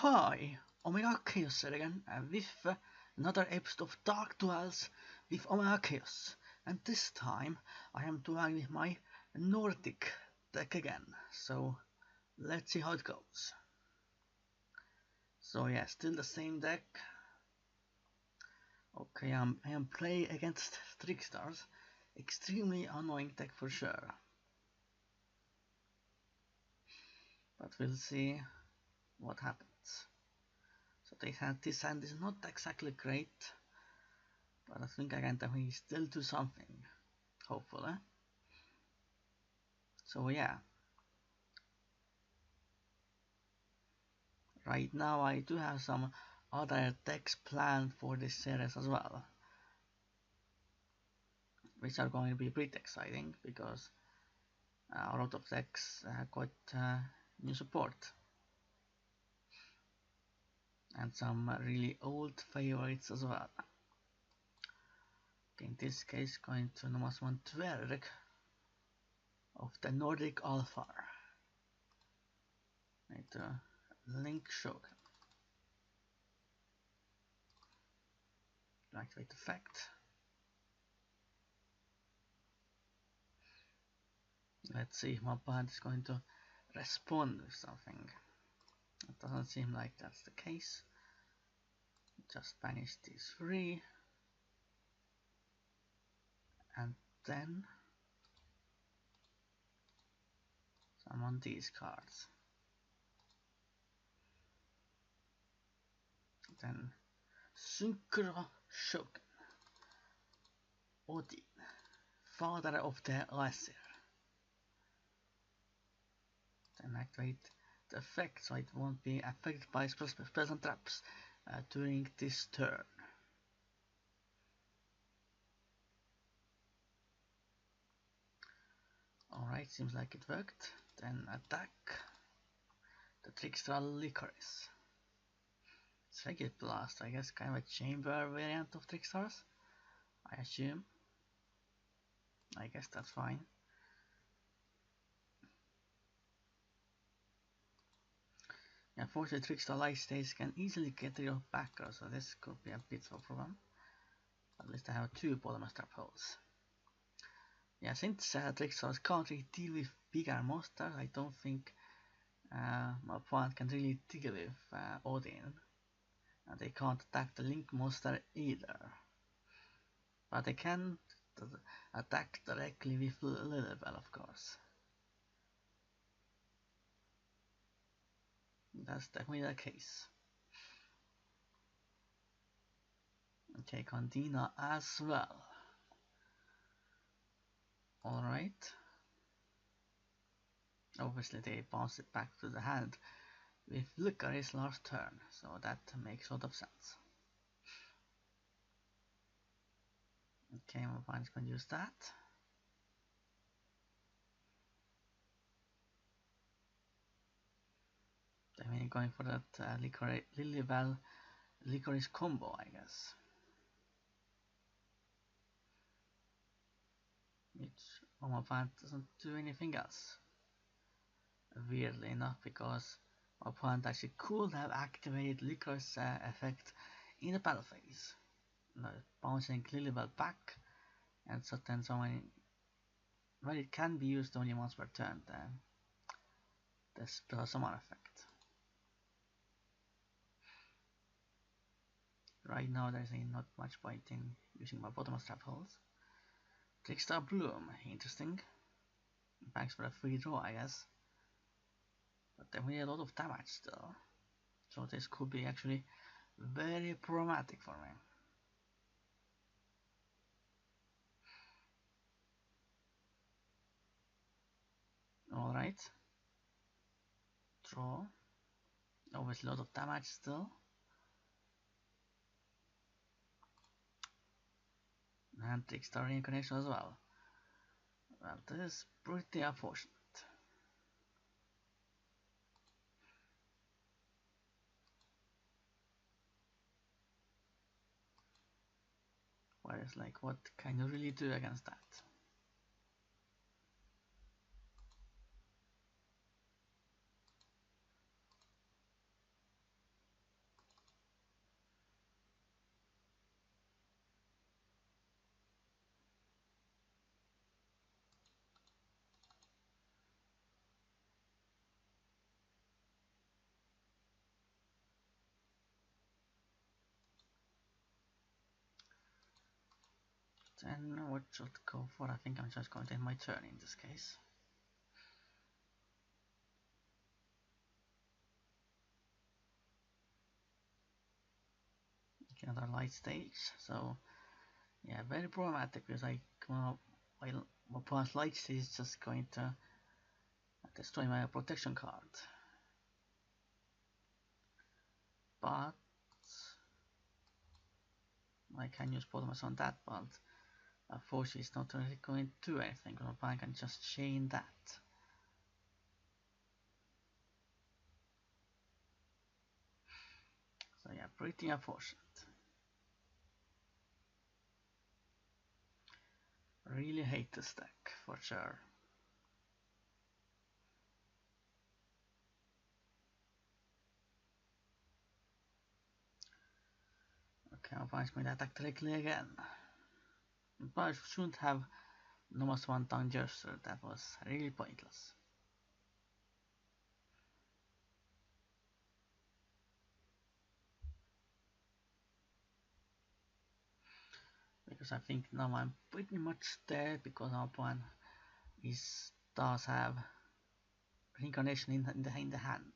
Hi, Omega Khaos here again with another episode of Dark Duels with Omega Khaos. And this time I am dueling with my Nordic deck again. So let's see how it goes. So yeah, still the same deck. Okay, I am playing against Trickstars. Extremely annoying deck for sure. But we'll see what happens. So this hand is not exactly great, but I think I can definitely still do something, hopefully. So yeah, right now I do have some other decks planned for this series as well, which are going to be pretty exciting because a lot of decks got new support and some really old favorites as well. In this case, going to Nomas one Duels of the Nordic Alpha. Need to link show activate effect. Let's see if my opponent is going to respond with something. It doesn't seem like that's the case. Just banish these three. And then summon these cards. Then Synchro Shogun. Odin, father of the Aesir. Then activate the effect so it won't be affected by spells and traps during this turn. Alright, seems like it worked. Then attack the Trickster Licorice. Second Blast, I guess kind of a chamber variant of Trickstars, I assume. I guess that's fine. Unfortunately, Trickstar light states can easily get rid of backers, so this could be a bit of a problem. At least I have two bottomless trap holes. Yeah, since Trickstars can't really deal with bigger monsters, I don't think my opponent can really deal with Odin. And they can't attack the Link monster either. But they can attack directly with Lilibel, of course. That's definitely the case. Okay, Condina as well. Alright. Obviously they bounce it back to the hand with Licorice last turn, so that makes a lot of sense. Okay, my opponent's going to use that. Then going for that Licorice combo, I guess. Which my opponent doesn't do anything else. Weirdly enough, because my opponent actually could have activated Licorice effect in the battle phase. Bouncing Lilibel back, and so then well, it can be used only once per turn, the spell summon effect. Right now there's not much point in using my bottomless trap holes. Trickstar Bloom, interesting. Thanks for a free draw, I guess. But then we need a lot of damage still. So this could be actually very problematic for me. Alright. Draw. Obviously a lot of damage still. And Trickstar Reincarnation as well. Well, this is pretty unfortunate. Whereas, like, what can you really do against that? Then what should go for? I think I'm just going to end my turn in this case. Okay, another light stage. So yeah, very problematic because while my opponent's light stage is just going to destroy my protection card. But I can use Potamus on that, but unfortunately it's not really going to do anything. My opponent can just chain that. So yeah, pretty unfortunate. Really hate this deck for sure. Okay, I'll punch me that directly again. But I shouldn't have almost one tongue gesture, that was really pointless. Because I think now I'm pretty much there because our opponent does have reincarnation in the hand.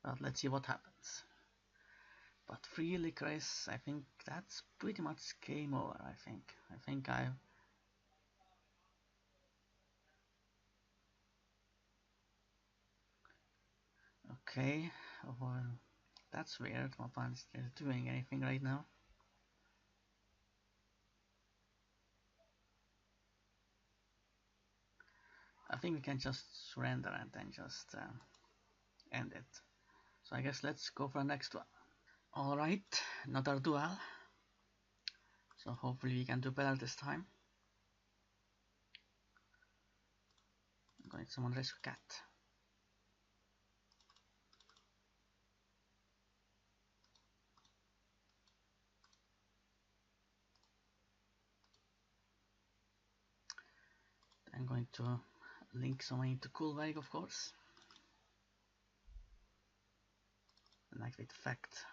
But let's see what happens. But really, Chris, I think that's pretty much game over. I think I. Okay, well, that's weird. My opponent is doing anything right now. I think we can just surrender and then just end it. So I guess let's go for the next one. Alright, another duel. So hopefully we can do better this time. I'm going to summon Rescue Cat. I'm going to link someone into Cool Wave, of course. And activate effect.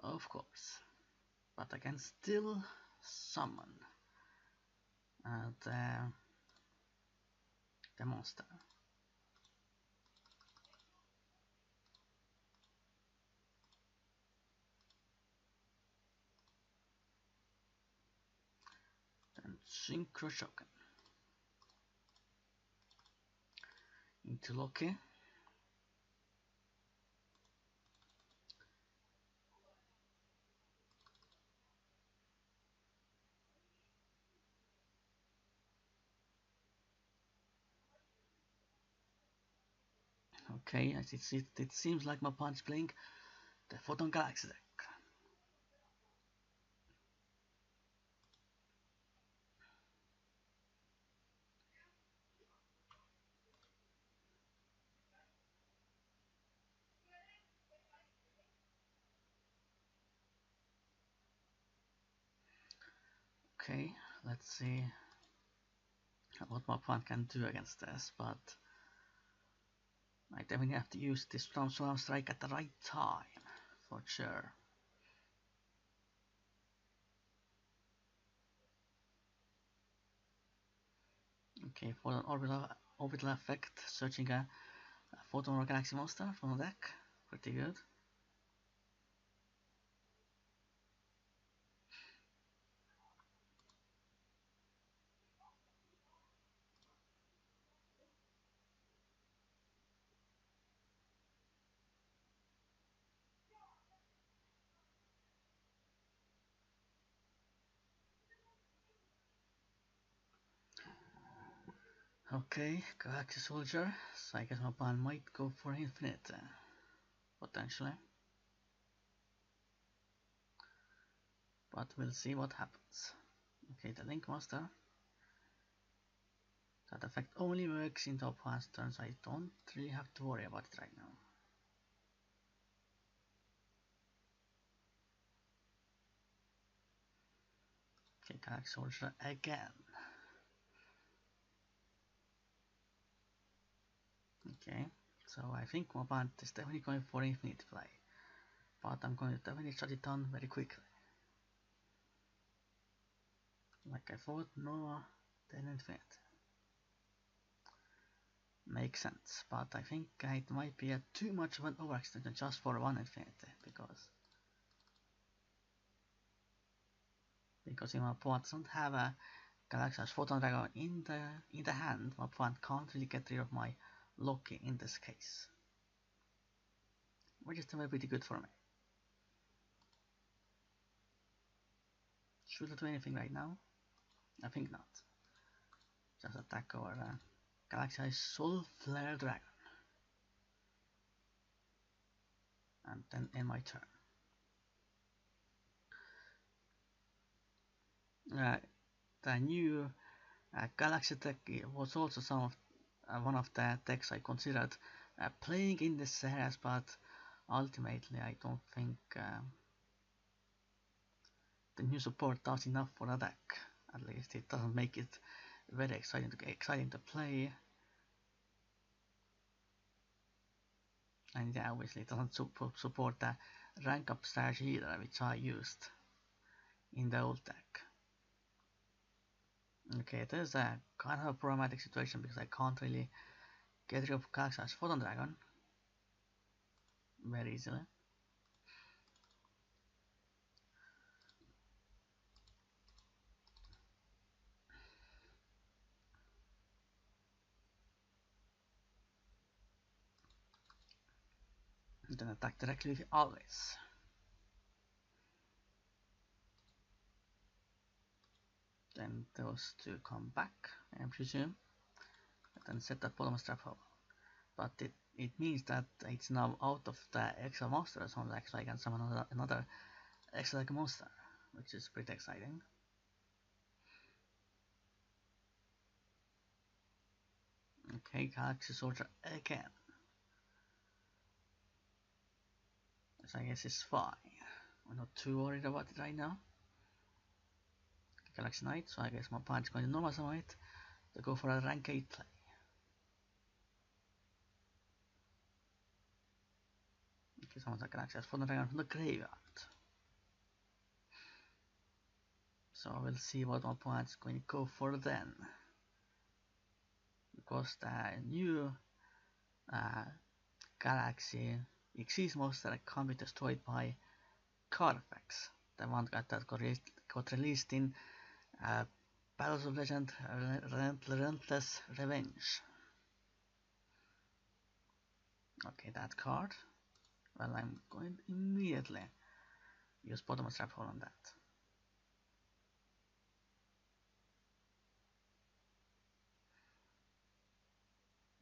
Of course. But I can still summon the monster. Then Synchro Shogun into Loki. Okay, as it seems like my opponent's playing the Photon Galaxy deck. Okay, let's see what my opponent can do against this, but I definitely have to use this Storm Strike at the right time, for sure. Okay, for an orbital effect, searching a Photon or Galaxy monster from the deck, pretty good. Okay, Galaxy Soldier, so I guess my opponent might go for Infinite, potentially. But we'll see what happens. Okay, the Link Master. That effect only works in the opponent's turn, so I don't really have to worry about it right now. Okay, Okay, Galaxy Soldier again. Okay, so I think my opponent is definitely going for infinite play, but I'm going to definitely shut it down very quickly. Like I thought, no, then infinite. Makes sense, but I think it might be too much of an overextension just for one infinity, because if my opponent doesn't have a Galaxia's Photon Dragon in the hand, my opponent can't really get rid of my Loki in this case, which is still pretty good for me. Should I do anything right now? I think not. Just attack our Galaxia's Soul Flare Dragon, and then end my turn. The new Galaxy deck was also one of the decks I considered playing in this series, but ultimately I don't think the new support does enough for the deck. At least it doesn't make it very exciting to play, and yeah, obviously it doesn't support the rank up strategy either, which I used in the old deck. Okay, there's a kind of a problematic situation because I can't really get rid of Galaxia's Photon Dragon very easily. And then attack directly with always. Then those two come back, I presume, and then set that bottom strap hole. But it means that it's now out of the extra monster zone, so I can summon another extra monster, which is pretty exciting. Okay, Galaxy Soldier again. So I guess it's fine. I'm not too worried about it right now. Galaxy Knight, so I guess my opponent's going to normal summon it to go for a rank 8 play. Okay, someone's a Galaxy Photon Dragon from the graveyard. So we'll see what my opponent's going to go for then. Because the new Galaxy Xyz monster can't be destroyed by card effects. The one that got released in Battles of Legend Relentless Revenge. Okay, that card. Well, I'm going to immediately use bottom strap hole on that.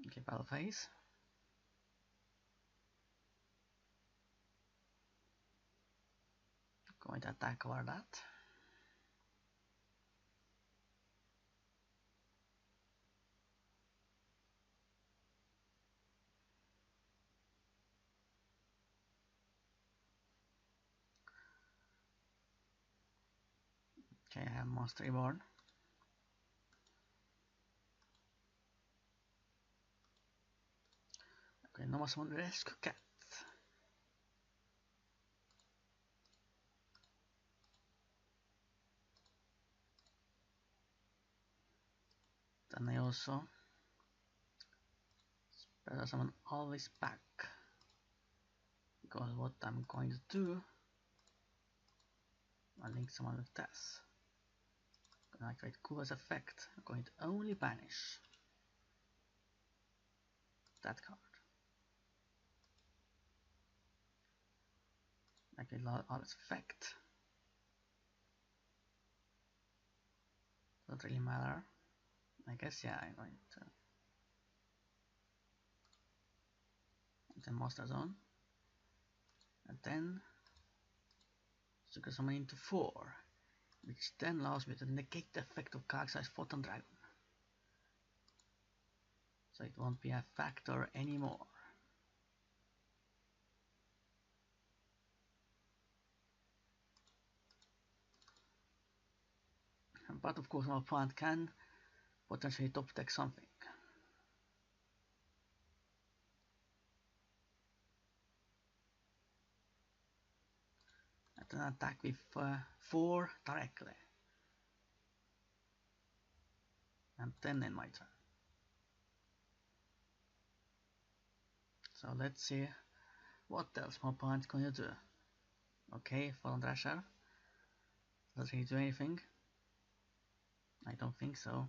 Okay, battle phase. Going to attack over that. Okay, I have Monster Reborn. Okay, no more summon Rescue Cat. Then I also special summon always back. Because what I'm going to do, I'll link summon with this. Gonna activate Kuva's effect. I'm going to only banish that card. Activate Always effect. Doesn't really matter. I guess yeah, I'm going to. And then Monster Zone. And then Sugar Summon into 4. Which then allows me to negate the effect of Galaxia's Photon Dragon. So it won't be a factor anymore. But of course my opponent can potentially top deck something. And then attack with 4 directly. And then in my turn. So let's see what else my opponent's gonna do. Okay, Fallen Thrasher. Does he do anything? I don't think so.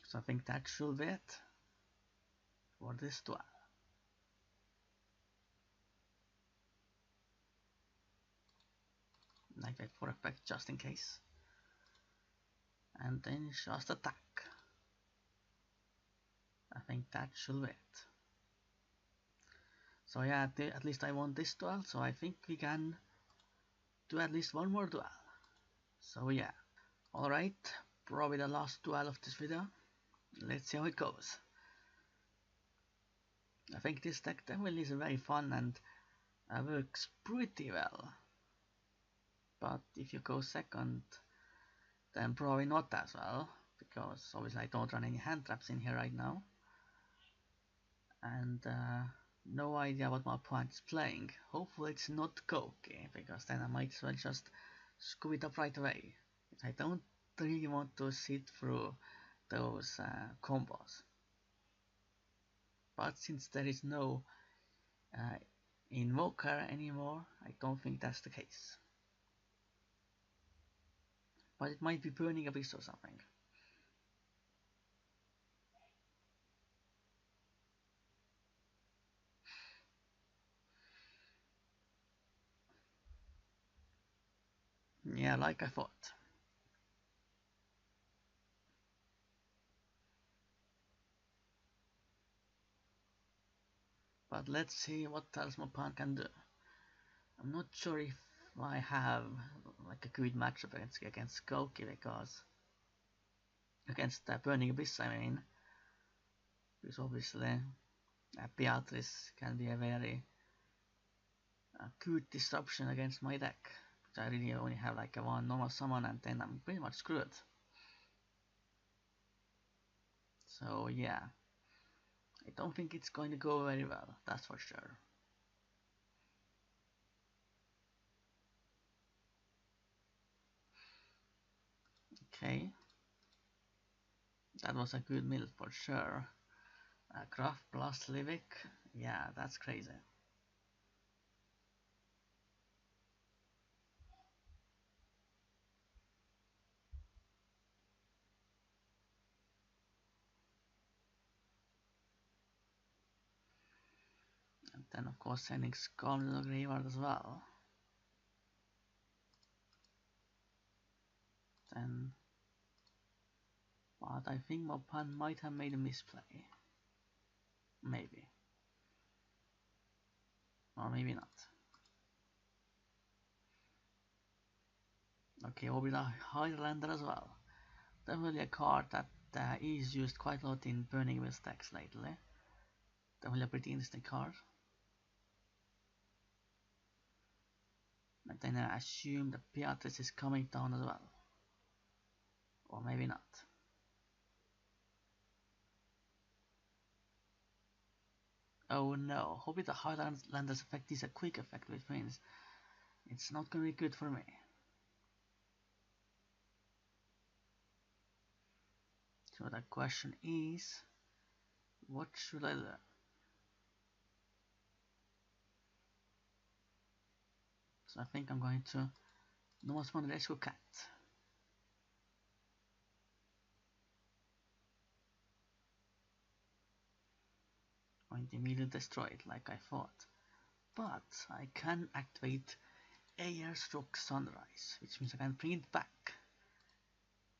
So I think that should be it for this duel. Knight for effect just in case. And then just attack. I think that should be it. So yeah, at least I won this duel, so I think we can do at least one more duel. So yeah. Alright, probably the last duel of this video. Let's see how it goes. I think this deck definitely is very fun and works pretty well. But if you go second, then probably not as well, because obviously I don't run any hand traps in here right now. And no idea what my opponent is playing. Hopefully it's not Koki, because then I might as well just scoop it up right away. I don't really want to sit through those combos. But since there is no Invoker anymore, I don't think that's the case. But it might be Burning Abyss or something. Yeah, like I thought. But let's see what else my opponent can do. I'm not sure if I have like a good matchup against Koki, because against Burning Abyss, I mean, because obviously Beatrice can be a very good disruption against my deck. I really only have like a one normal summon and then I'm pretty much screwed. So yeah, I don't think it's going to go very well, that's for sure. Okay, that was a good mill for sure. Craft plus Livik, yeah, that's crazy. And then of course sending Skull to the graveyard as well. Then, but I think my opponent might have made a misplay. Maybe. Or maybe not. Okay, we'll be the Highlander as well. Definitely a card that is used quite a lot in Burning Abyss decks lately. Definitely a pretty interesting card. And then I assume the Beatrice is coming down as well. Or maybe not. Oh no, hopefully the Highlander's effect is a quick effect, which means it's not gonna be good for me. So the question is, what should I do? So I think I'm going to normal summon the Rescue Cat. Going to immediately destroy it like I thought. But I can activate Air-Stroke Sunrise, which means I can bring it back.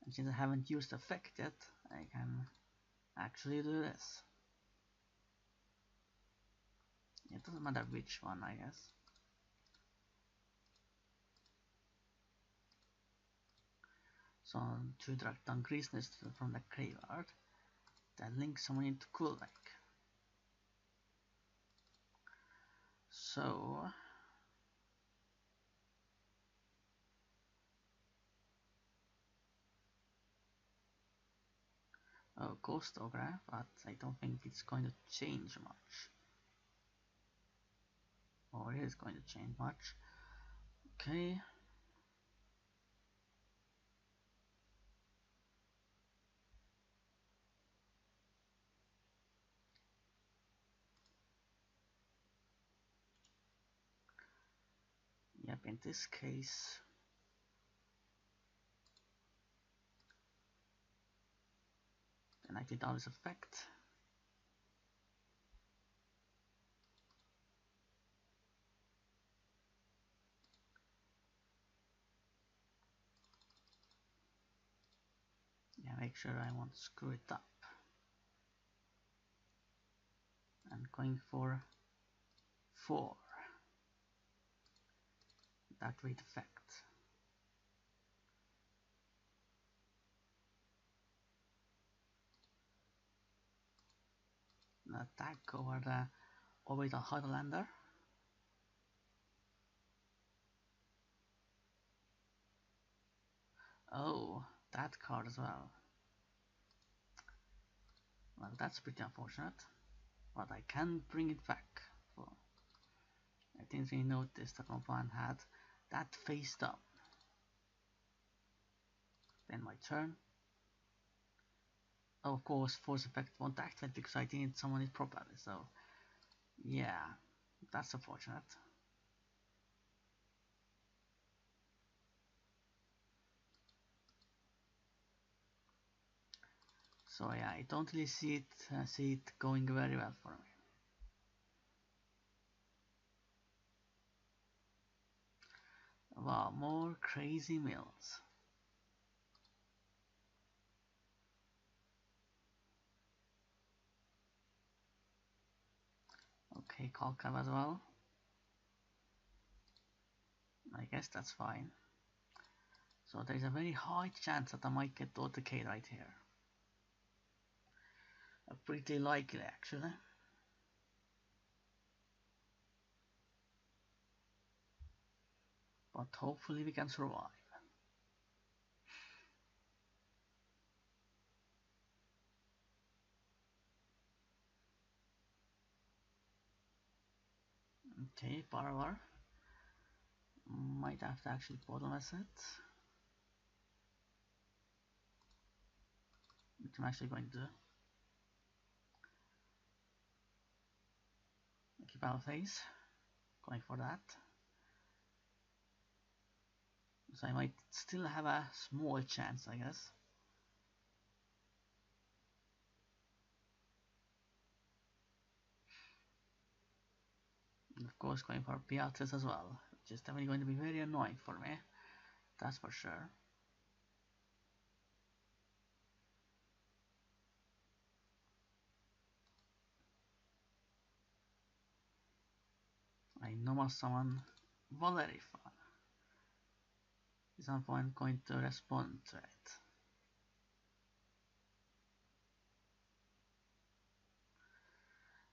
And since I haven't used the effect yet, I can actually do this. It doesn't matter which one, I guess. So to drag down Greaseness from the graveyard, then link someone into Coolback. So Ghost Ogre, but I don't think it's going to change much. Or it is going to change much. Okay. Yep, in this case, the $90 effect. Yeah, make sure I won't screw it up. And going for 4. That weight effect. An attack over the Highlander. Oh, that card as well. Well, that's pretty unfortunate. But I can bring it back. So I didn't really notice that my opponent had that face down. Then my turn. Oh, of course, force effect won't activate because I didn't summon it properly. So yeah, that's unfortunate. So yeah, I don't really see it going very well for me. Wow, more crazy mills. Okay, Kalkav as well. I guess that's fine. So there's a very high chance that I might get OTK right here. Pretty likely actually. But hopefully we can survive. Okay, Barbar. Might have to actually bottomless it. Which I'm actually going to do. Keep our face. Going for that. So I might still have a small chance, I guess. And of course going for Beatrice as well, which is definitely going to be very annoying for me. That's for sure. I normal summon Valerifan. Is some point going to respond to it.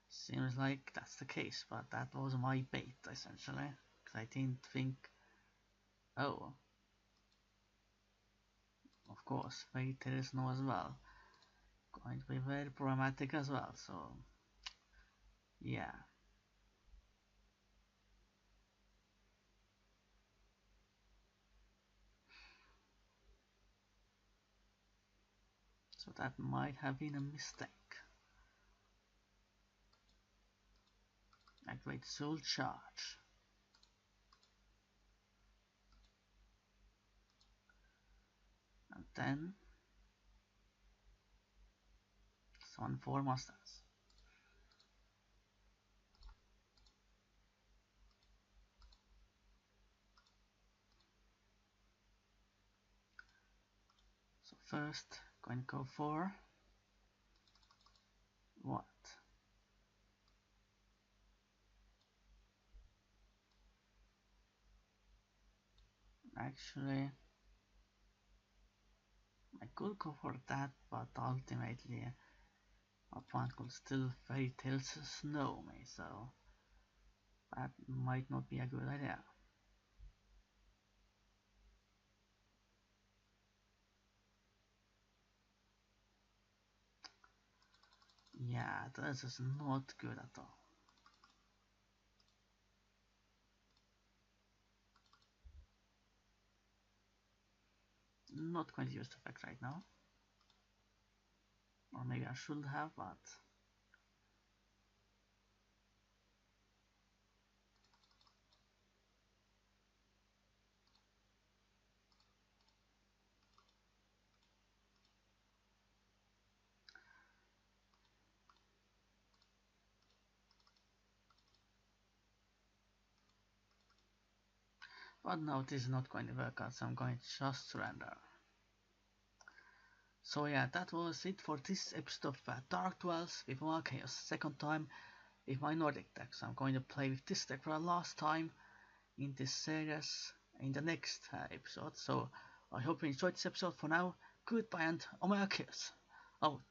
Seems like that's the case, but that was my bait essentially. Because I didn't think. Oh, of course, Fate there is no as well. Going to be very problematic as well, so yeah. So that might have been a mistake. Activate Soul Charge. And then summon 4 monsters. So first, going to go for what? Actually, I could go for that, but ultimately my opponent could still Fairy Tales Snow me, so that might not be a good idea. Yeah, this is not good at all. Not going to use the effect right now. Or maybe I should have, but... But no, this is not going to work out, so I'm going to just surrender. So yeah, that was it for this episode of Dark Duels with Omega Khaos. Second time with my Nordic deck, so I'm going to play with this deck for the last time in this series in the next episode. So I hope you enjoyed this episode. For now, goodbye and Omega Khaos out.